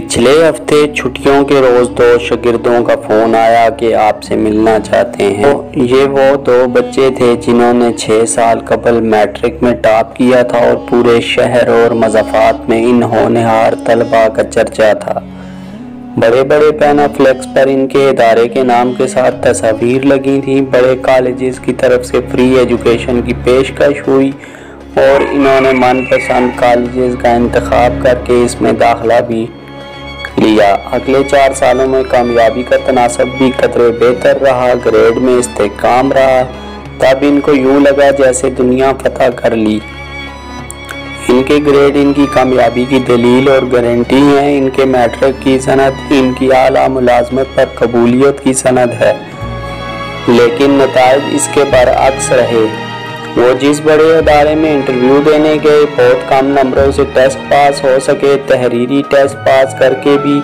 पिछले हफ्ते छुट्टियों के रोज दो शागिर्दों का फोन आया कि आपसे मिलना चाहते हैं। ये वो दो बच्चे थे जिन्होंने 6 साल कबल मैट्रिक में टॉप किया था और पूरे शहर और मज़ाफ़ात में इन होनहार तलबा का चर्चा था। बड़े बड़े पैनाफ्लेक्स पर इनके इदारे के नाम के साथ तस्वीर लगी थी। बड़े कॉलेजेस की तरफ से फ्री एजुकेशन की पेशकश हुई और इन्होंने मनपसंद कॉलेजेस का इंतखाब करके इसमें दाखिला भी लिया। अगले 4 सालों में कामयाबी का तनासब भी कतरे बेहतर रहा, ग्रेड में इस्तेकाम रहा। तब इनको यूँ लगा जैसे दुनिया फतह कर ली। इनके ग्रेड इनकी कामयाबी की दलील और गारंटी है। इनके मैट्रिक की सनद इनकी आला मुलाजमत पर कबूलियत की सनद है, लेकिन नताइज इसके बरअक्स रहे। वो जिस बड़े अदारे में इंटरव्यू देने गए, बहुत कम नंबरों से टेस्ट पास हो सके। तहरीरी टेस्ट पास करके भी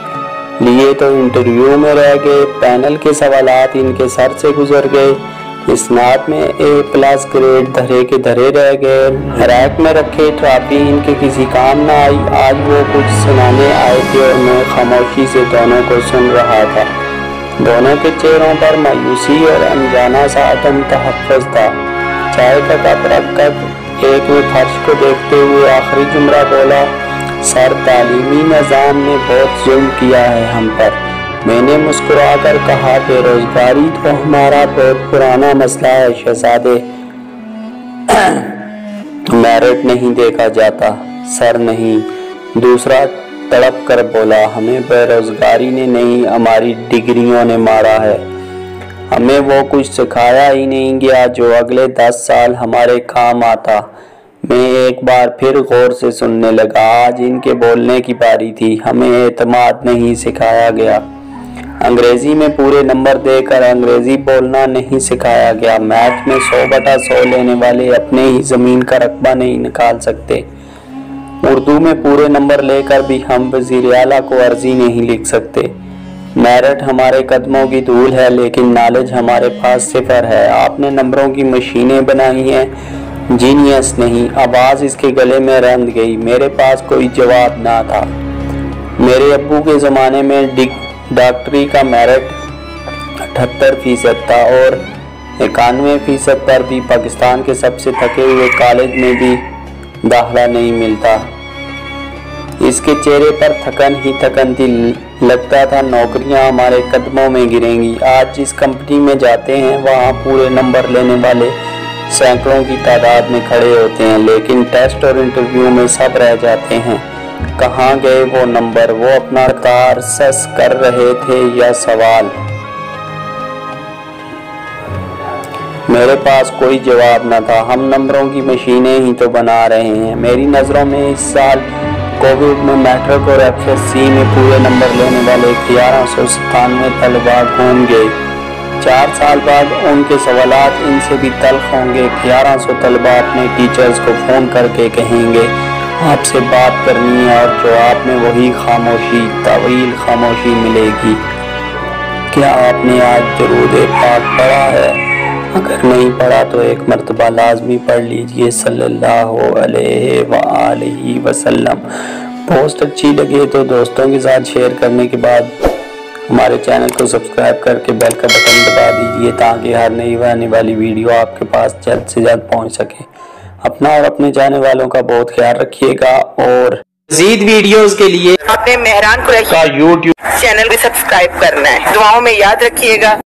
लिए तो इंटरव्यू में रह गए। पैनल के सवालात इनके सर से गुजर गए। स्नात में A+ ग्रेड धरे के धरे रह गए। रैक में रखे ट्रॉफी इनके किसी काम ना आई। आज वो कुछ सुनाने आए थे और मैं खामोशी से दोनों को सुन रहा था। दोनों के चेहरों पर मायूसी और अनजाना सा अदम तहफ़्फ़ुज़ था। चाय का कप रख कर एक में फर्श को देखते हुए आखिरी जुमला बोला, सर तालीमी निज़ाम ने बहुत जुल्म किया है हम पर। मैंने मुस्कुराकर कहा, बेरोजगारी तो हमारा बहुत पुराना मसला है शहजादे, मेरिट नहीं देखा जाता। सर नहीं, दूसरा तड़प कर बोला, हमें बेरोजगारी ने नहीं हमारी डिग्रियों ने मारा है। हमें वो कुछ सिखाया ही नहीं गया जो अगले 10 साल हमारे काम आता। मैं एक बार फिर गौर से सुनने लगा। आज इनके बोलने की बारी थी। हमें एतमाद नहीं सिखाया गया। अंग्रेजी में पूरे नंबर देकर अंग्रेजी बोलना नहीं सिखाया गया। मैथ में 100/100 लेने वाले अपने ही ज़मीन का रकबा नहीं निकाल सकते। उर्दू में पूरे नंबर लेकर भी हम वज़ीर आला को अर्जी नहीं लिख सकते। मेरिट हमारे कदमों की धूल है, लेकिन नॉलेज हमारे पास सिफर है। आपने नंबरों की मशीनें बनाई हैं, जीनियस नहीं। आवाज़ इसके गले में रंध गई। मेरे पास कोई जवाब ना था। मेरे अब्बू के ज़माने में डॉक्टरी का मेरिट 78% था और 91% पर भी पाकिस्तान के सबसे थके हुए कॉलेज में भी दाखिला नहीं मिलता। इसके चेहरे पर थकन ही थकन थी। लगता था नौकरियां हमारे कदमों में गिरेंगी। आज जिस कंपनी में जाते हैं वहां पूरे नंबर लेने वाले सैकड़ों की तादाद में खड़े होते हैं, लेकिन टेस्ट और इंटरव्यू में सब रह जाते हैं। कहाँ गए वो नंबर? वो अपना कारसस कर रहे थे या सवाल? मेरे पास कोई जवाब न था। हम नंबरों की मशीनें ही तो बना रहे हैं। मेरी नज़रों में इस साल कोविड में मैट्रिक और FSC में पूरे नंबर लेने वाले 1197 तलबा घूम गए। 4 साल बाद उनके सवालात इनसे भी तल्ख होंगे। 1100 तलबा अपने टीचर्स को फ़ोन करके कहेंगे आपसे बात करनी है, और जवाब में वही खामोशी, तवील खामोशी मिलेगी। क्या आपने आज दरूद पाक पढ़ा है? अगर नहीं पढ़ा तो एक मरतबा लाजमी पढ़ लीजिए, सल्लल्लाहु अलैहि वसल्लम। पोस्ट अच्छी लगे तो दोस्तों के साथ शेयर करने के बाद हमारे चैनल को सब्सक्राइब करके बेल का बटन दबा दीजिए, ताकि हर नई आने वाली वीडियो आपके पास जल्द से जल्द पहुंच सके। अपना और अपने जाने वालों का बहुत ख्याल रखिएगा, और मज़ीद वीडियोस के लिए अपने मेहरान कुरैशी का YouTube चैनल भी सब्सक्राइब करना है। दुआओं में याद रखिएगा।